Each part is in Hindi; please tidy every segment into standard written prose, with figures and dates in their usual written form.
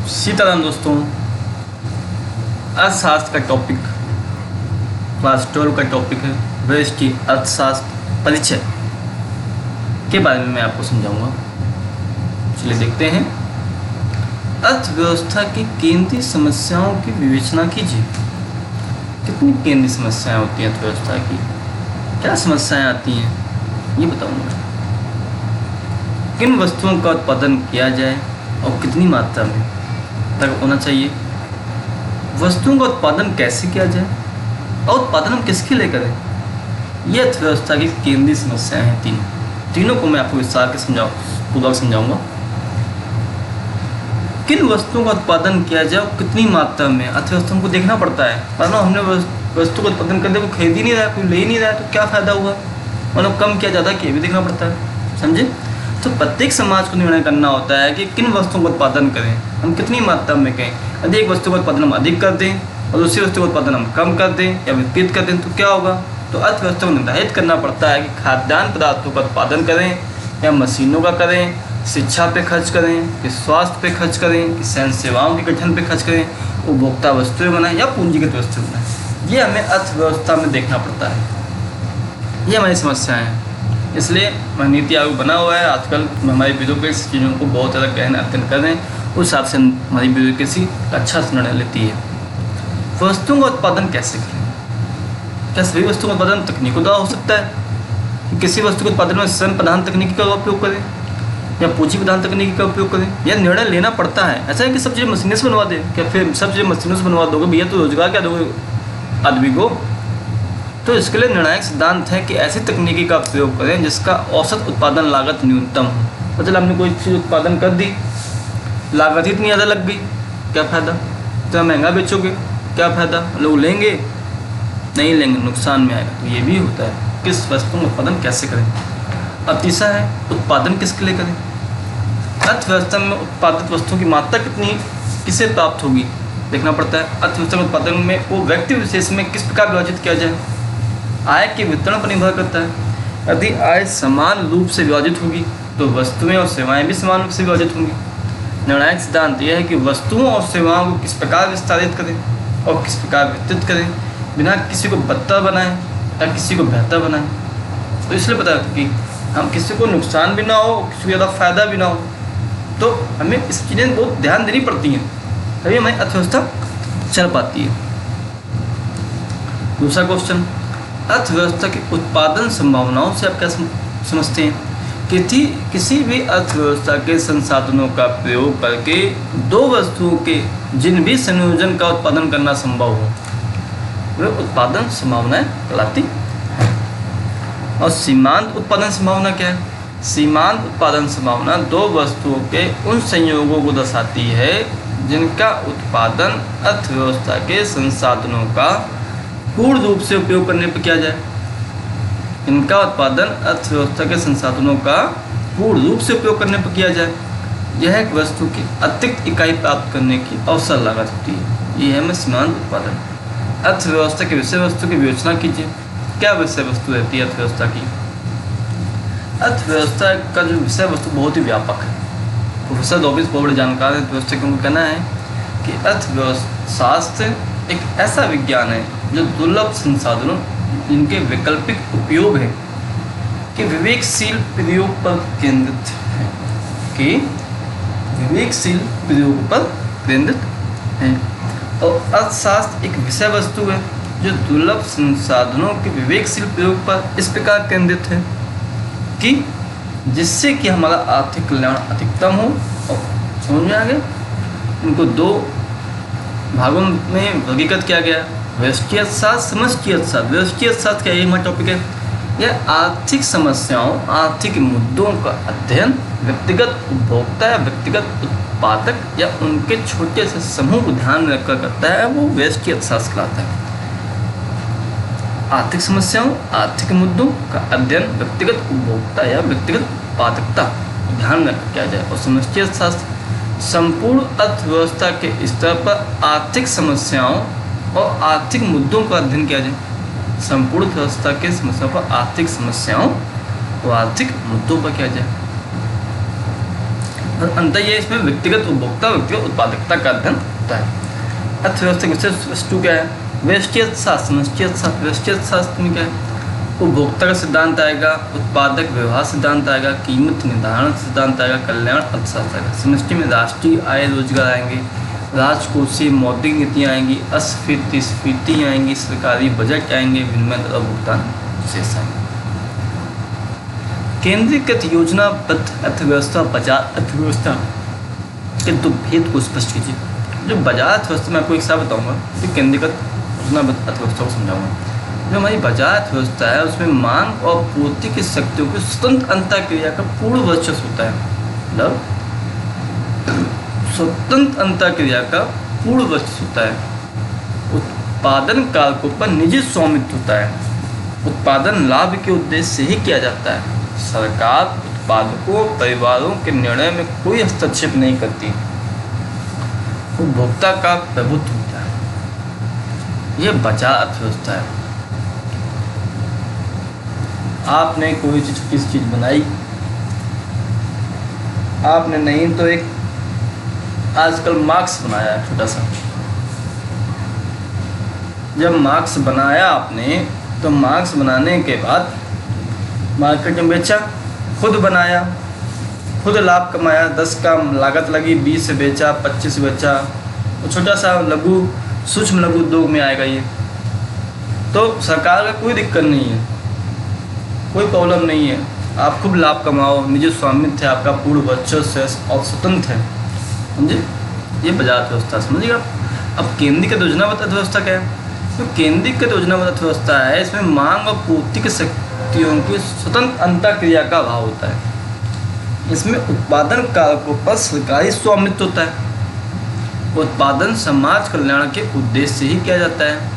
सीताराम दोस्तों, अर्थशास्त्र का टॉपिक क्लास 12 का टॉपिक है व्यष्टि अर्थशास्त्र परिचय के बारे में मैं आपको समझाऊंगा। चलिए देखते हैं। अर्थव्यवस्था की केंद्रीय समस्याओं की विवेचना कीजिए। कितनी केंद्रीय समस्याएं होती हैं अर्थव्यवस्था की, क्या समस्याएं आती हैं ये बताऊंगा। किन वस्तुओं का उत्पादन किया जाए और कितनी मात्रा में तक होना चाहिए, वस्तुओं का उत्पादन कैसे किया जाए और उत्पादन हम किसके लिए करें, ये अर्थव्यवस्था की केंद्रीय समस्याएं हैं। तीनों को मैं आपको विस्तार के पूर्वक समझाऊंगा। किन वस्तुओं का उत्पादन किया जाए और कितनी मात्रा में, अर्थव्यवस्था हमको देखना पड़ता है। वरना हमने वस्तु का उत्पादन कर दिया, कोई खरीद ही नहीं रहा है, कोई ले ही नहीं रहा है, तो क्या फ़ायदा हुआ। मतलब कम किया ज़्यादा किया भी देखना पड़ता है, समझे। तो प्रत्येक समाज को निर्णय करना होता है कि किन वस्तुओं का उत्पादन करें, हम कितनी मात्रा में करें। यदि एक वस्तु का उत्पादन हम अधिक कर दें और दूसरी वस्तु का उत्पादन हम कम कर दें या विपरीत कर दें तो क्या होगा। तो अर्थव्यवस्था को निर्धारित करना पड़ता है कि खाद्यान्न पदार्थों का उत्पादन करें या मशीनों का करें, शिक्षा पे खर्च करें कि स्वास्थ्य पे खर्च करें कि सैन्य सेवाओं के गठन पे खर्च करें, उपभोक्ता वस्तुएं बनाएं या पूंजीगत वस्तुएं बनाएं। ये हमें अर्थव्यवस्था में देखना पड़ता है। ये हमारी समस्याएं हैं। इसलिए नीति आयोग बना हुआ है। आजकल हमारी ब्यूरोक्रेसी चीज़ों को बहुत ज़्यादा गहन अध्ययन कर रहे हैं, उस हिसाब से हमारी ब्यूरोक्रेसी अच्छा निर्णय लेती है। वस्तुओं का उत्पादन कैसे करें, क्या सभी वस्तुओं का उत्पादन तकनीकों द्वारा हो सकता है कि किसी वस्तु के उत्पादन में श्रम प्रधान तकनीकी का उपयोग करें या पूंजी प्रधान तकनीकी का उपयोग करें। यह निर्णय लेना पड़ता है। ऐसा है कि सब चीज़ें मशीनों से बनवा दें, क्या फिर सब चीज़ें मशीनों से बनवा दोगे भैया तो रोजगार क्या दोगे आदमी को। तो इसके लिए निर्णायक सिद्धांत है कि ऐसी तकनीकी का प्रयोग करें जिसका औसत उत्पादन लागत न्यूनतम हो। मतलब हमने कोई चीज़ उत्पादन कर दी, लागत इतनी ज़्यादा लग गई, क्या फ़ायदा। इतना महंगा बेचोगे, क्या फ़ायदा। लोग लेंगे नहीं लेंगे, नुकसान में आएगा। तो ये भी होता है किस वस्तु का उत्पादन कैसे करें। अब तीसरा है उत्पादन किसके लिए करें। अर्थव्यवस्था में उत्पादित वस्तुओं की मात्रा कितनी किसे प्राप्त होगी देखना पड़ता है। अर्थव्यवस्था में उत्पादन में वो व्यक्ति विशेष में किस प्रकार विभाजित किया जाए, आय के वितरण पर निर्भर करता है। यदि आय समान रूप से विभाजित होगी तो वस्तुएं और सेवाएं भी समान रूप से विभाजित होंगी। निर्णायक सिद्धांत यह है कि वस्तुओं और सेवाओं को किस प्रकार विस्तारित करें और किस प्रकार वितरित करें बिना किसी को बदतर बनाएं या किसी को बेहतर बनाएं। तो इसलिए पता है कि हम किसी को नुकसान भी ना हो, किसी को ज़्यादा फ़ायदा भी ना हो। तो हमें इस चीज़ें बहुत ध्यान देनी पड़ती हैं, तभी हमारी अर्थव्यवस्था चल पाती है। दूसरा क्वेश्चन, अर्थव्यवस्था की उत्पादन संभावनाओं से आप क्या समझते हैं। किसी भी अर्थव्यवस्था के संसाधनों का प्रयोग करके दो वस्तुओं के जिन भी संयोजन का उत्पादन करना संभव हो वह उत्पादन संभावनाएं कहलाती है। और सीमांत उत्पादन संभावना क्या है। सीमांत उत्पादन संभावना दो वस्तुओं के उन संयोगों को दर्शाती है जिनका उत्पादन अर्थव्यवस्था के संसाधनों का पूर्ण रूप से उपयोग करने पर किया जाए। इनका उत्पादन अर्थव्यवस्था के संसाधनों का पूर्ण रूप से उपयोग करने पर किया जाए। यह एक वस्तु की अतिरिक्त इकाई प्राप्त करने की अवसर लागत होती है। ये है सीमांत उत्पादन। अर्थव्यवस्था के विषय वस्तु की विवेचना कीजिए। क्या विषय वस्तु रहती है अर्थव्यवस्था की। अर्थव्यवस्था का जो विषय वस्तु बहुत ही व्यापक है। प्रोफेसर डॉबिन्स बहुत बड़े जानकार हैं अर्थव्यवस्था के। उनका कहना है कि अर्थशास्त्र एक ऐसा विज्ञान है जो दुर्लभ संसाधनों जिनके वैकल्पिक उपयोग है कि विवेकशील प्रयोग पर केंद्रित है और अर्थशास्त्र एक विषय वस्तु है जो दुर्लभ संसाधनों के विवेकशील प्रयोग पर इस प्रकार केंद्रित है कि जिससे कि हमारा आर्थिक कल्याण अधिकतम हो। और समझ में आ गया। इनको दो भागों में वर्गीकृत किया गया, व्यष्टि अर्थशास्त्र, समष्टि अर्थशास्त्र। व्यष्टि अर्थशास्त्र क्या, ये हमारा टॉपिक है। यह आर्थिक समस्याओं, आर्थिक मुद्दों का अध्ययन व्यक्तिगत उपभोक्ता या व्यक्तिगत उत्पादक या उनके छोटे से समूह को ध्यान में रखकर करता है, वो व्यष्टि अर्थशास्त्र कहलाता है। आर्थिक समस्याओं, आर्थिक मुद्दों का अध्ययन व्यक्तिगत उपभोक्ता या व्यक्तिगत उत्पादकता ध्यान में रखकर किया जाए। और समष्टि अर्थशास्त्र संपूर्ण अर्थव्यवस्था के स्तर पर आर्थिक समस्याओं और आर्थिक मुद्दों का अध्ययन किया जाए। संपूर्ण व्यवस्था के समस्याओं पर आर्थिक समस्याओं और आर्थिक मुद्दों पर किया जाए। और अंतर ये इसमें व्यक्तिगत उपभोक्ता व्यक्तिगत उत्पादकता का अध्ययन होता है। अर्थव्यवस्था विषय वस्तु क्या है? व्यष्टि अर्थशास्त्र। व्यष्टि अर्थशास्त्र में क्या है? उपभोक्ता का सिद्धांत आएगा, उत्पादक व्यवहार सिद्धांत आएगा, कीमत निर्धारण सिद्धांत आएगा, कल्याण अर्थशास्त्र आएगा। समष्टि में राष्ट्रीय आय रोजगार आएंगे, राजकोषीय मौद्रिक नीतियाँ आएंगी, अस्फीति आएंगी, सरकारी बजट आएंगे, विनिमय तथा भुगतान शेष आएंगे। केंद्रीकृत योजनाबद्ध अर्थव्यवस्था, बाजार अर्थव्यवस्था के दो भेद को स्पष्ट कीजिए। जो बाजार अर्थव्यवस्था मैं आपको एक साथ बताऊंगा, फिर केंद्रीकृत योजनाबद्ध अर्थव्यवस्था को समझाऊंगा। जो हमारी बाजार अर्थव्यवस्था है उसमें मांग और पूर्ति की शक्तियों की स्वतंत्र अंतःक्रिया का पूर्ण वर्चस्व होता है। मतलब स्वतंत्र अंतःक्रिया का पूर्ण वर्चस्व होता है। उत्पादन कारकों पर निजी स्वामित्व होता है। उत्पादन लाभ के उद्देश्य से ही किया जाता है। सरकार उत्पादकों परिवारों के निर्णय में कोई हस्तक्षेप नहीं करती। उपभोक्ता का प्रभुत्व होता है। यह बाजार अर्थव्यवस्था है। आपने कोई छोटी सी चीज़ बनाई, आपने नहीं तो एक आजकल मार्क्स बनाया है छोटा सा। जब मार्क्स बनाया आपने तो मार्क्स बनाने के बाद मार्केट में बेचा, खुद बनाया, खुद लाभ कमाया, 10 का लागत लगी, 20 से बेचा, 25 से बेचा। तो छोटा सा लघु सूक्ष्म लघु उद्योग में आएगा ये। तो सरकार का कोई दिक्कत नहीं है, कोई प्रॉब्लम नहीं है। आप खूब लाभ कमाओ, निजी स्वामित्व है, आपका पूर्ण वर्चस्व है और स्वतंत्र है। समझे? ये बाजार अर्थव्यवस्था समझिएगा। अब केंद्रीकृत योजनाबद्ध अर्थव्यवस्था क्या है? तो केंद्रीकृत योजनाबद्ध अर्थव्यवस्था है, इसमें मांग और पूर्ति की शक्तियों की स्वतंत्र अंतःक्रिया का अभाव होता है। इसमें उत्पादन कारकों पर सरकारी स्वामित्व होता है। उत्पादन समाज कल्याण के उद्देश्य से ही किया जाता है।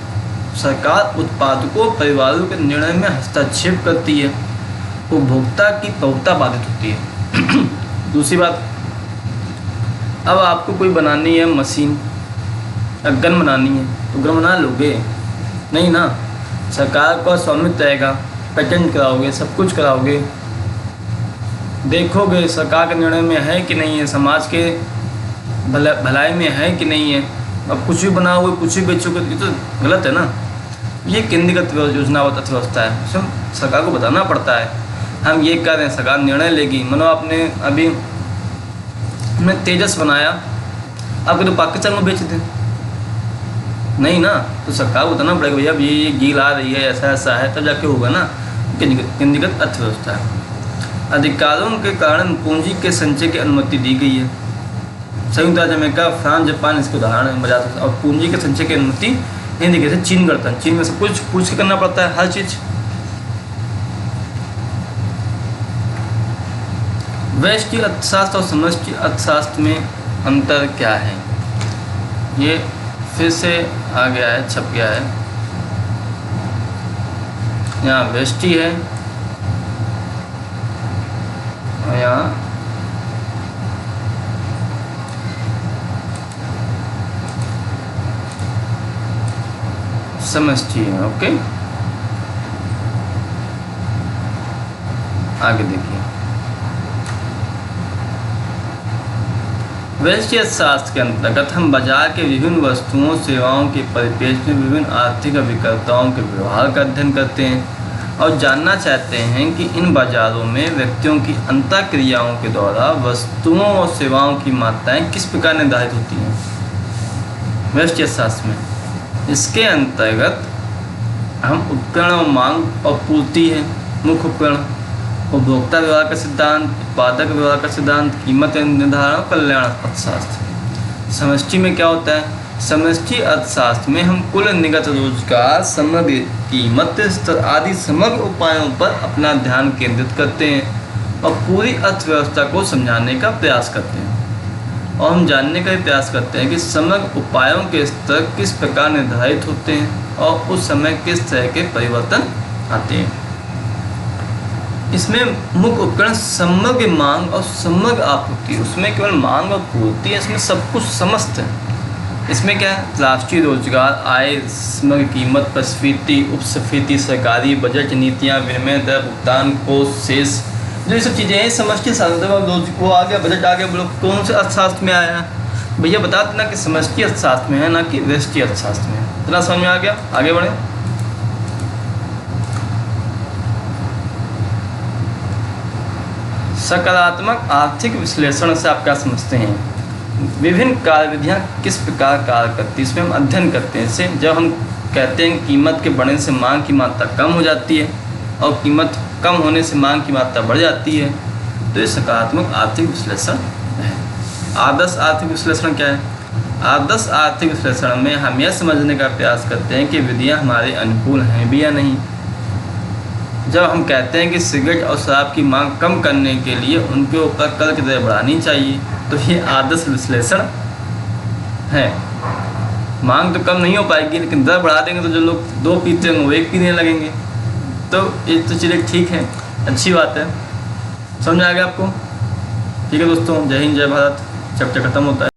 सरकार उत्पादकों परिवारों के निर्णय में हस्तक्षेप करती है। उपभोक्ता की प्रभुता बाधित होती है। दूसरी बात, अब आपको कोई बनानी है मशीन, गन बनानी है तो गन बना लोगे नहीं ना। सरकार का स्वामित्व रहेगा, पेटेंट कराओगे, सब कुछ कराओगे, देखोगे सरकार के निर्णय में है कि नहीं है, समाज के भलाई में है कि नहीं है। अब कुछ भी बनाओगे, कुछ भी बेचोगे, ये तो गलत है ना। ये केंद्रीकृत योजनाबद्ध अर्थव्यवस्था है। इसमें सरकार को बताना पड़ता है हम ये कर रहे हैं, सरकार निर्णय लेगी। मानो आपने अभी हमने तेजस बनाया, आपको तो पाकिस्तान में बेच दें नहीं ना, तो सरकार को बताना पड़ेगा भैया ये गील आ रही है, ऐसा ऐसा है, तब जाके होगा ना। केंद्रीकृत अर्थव्यवस्था है। अधिकारों के कारण पूंजी के संचय की अनुमति दी गई है। संयुक्त राज्य अमेरिका, फ्रांस, जापान इसके उदाहरण है बाजार। और पूंजी के संचय की अनुमति नहीं दी गई थी, चीन करता है। चीन में सब कुछ पूछ के करना पड़ता है, हर चीज़। व्यष्टि अर्थशास्त्र और समष्टि अर्थशास्त्र में अंतर क्या है? ये फिर से आ गया है, छप गया है। यहाँ व्यष्टि है और यहाँ समष्टि है। ओके, आगे देखिए। व्यष्टि अर्थशास्त्र के अंतर्गत हम बाजार के विभिन्न वस्तुओं सेवाओं के परिप्रेक्ष्य में विभिन्न आर्थिक अभिकर्ताओं के व्यवहार का अध्ययन करते हैं और जानना चाहते हैं कि इन बाजारों में व्यक्तियों की अंतःक्रियाओं के द्वारा वस्तुओं और सेवाओं की मात्राएं किस प्रकार निर्धारित होती हैं। व्यष्टि अर्थशास्त्र में इसके अंतर्गत हम उपकरण और मांग और पूर्ति है मुख्य उपकरण, उपभोक्ता व्यवहार का सिद्धांत, उत्पादक व्यवहार का सिद्धांत, कीमत निर्धारण, कल्याण अर्थशास्त्र। समष्टि में क्या होता है? समष्टि अर्थशास्त्र में हम कुल निर्गत रोजगार, समग्र कीमत स्तर आदि समग्र उपायों पर अपना ध्यान केंद्रित करते हैं और पूरी अर्थव्यवस्था को समझाने का प्रयास करते हैं। और हम जानने का भी प्रयास करते हैं कि समग्र उपायों के स्तर किस प्रकार निर्धारित होते हैं और उस समय किस तरह के परिवर्तन आते हैं। इसमें मुख्य उपकरण समग्र मांग और समग्र आपूर्ति। उसमें केवल मांग और पूर्ति है, इसमें सब कुछ समस्त है। इसमें क्या है? राष्ट्रीय रोजगार, आय, समग्र कीमत, प्रस्फीति, उपस्फीति, सरकारी बजट, नीतियाँ, विनिमय दर, भुगतान कोष, शेष, जो ये सब चीज़ें हैं समष्टि अर्थशास्त्र, वो आ गया बजट आ गया, बोलो कौन से अर्थशास्त्र में आया है भैया बता देना कि समष्टि अर्थशास्त्र में है ना कि व्यष्टि अर्थशास्त्र में है। इतना समझ में आ गया, आगे बढ़े। सकारात्मक आर्थिक विश्लेषण से आप क्या समझते हैं? विभिन्न कार्यविधियाँ किस प्रकार कार्य करती है, इसमें हम अध्ययन करते हैं। इससे जब हम कहते हैं कीमत के बढ़ने से मांग की मात्रा कम हो जाती है और कीमत कम होने से मांग की मात्रा बढ़ जाती है, तो ये सकारात्मक आर्थिक विश्लेषण है। आदर्श आर्थिक विश्लेषण क्या है? आदर्श आर्थिक विश्लेषण में हम यह समझने का प्रयास करते हैं कि विधियाँ हमारे अनुकूल हैं भी या नहीं। जब हम कहते हैं कि सिगरेट और शराब की मांग कम करने के लिए उनके ऊपर कर की दर बढ़ानी चाहिए, तो ये आदर्श विश्लेषण है। मांग तो कम नहीं हो पाएगी, लेकिन दर बढ़ा देंगे तो जो लोग 2 पीते होंगे वो 1 पीने लगेंगे, तो ये तो चलिए ठीक है, अच्छी बात है। समझ आ गया आपको? ठीक है दोस्तों, जय हिंद जय भारत। चैप्टर खत्म होता है।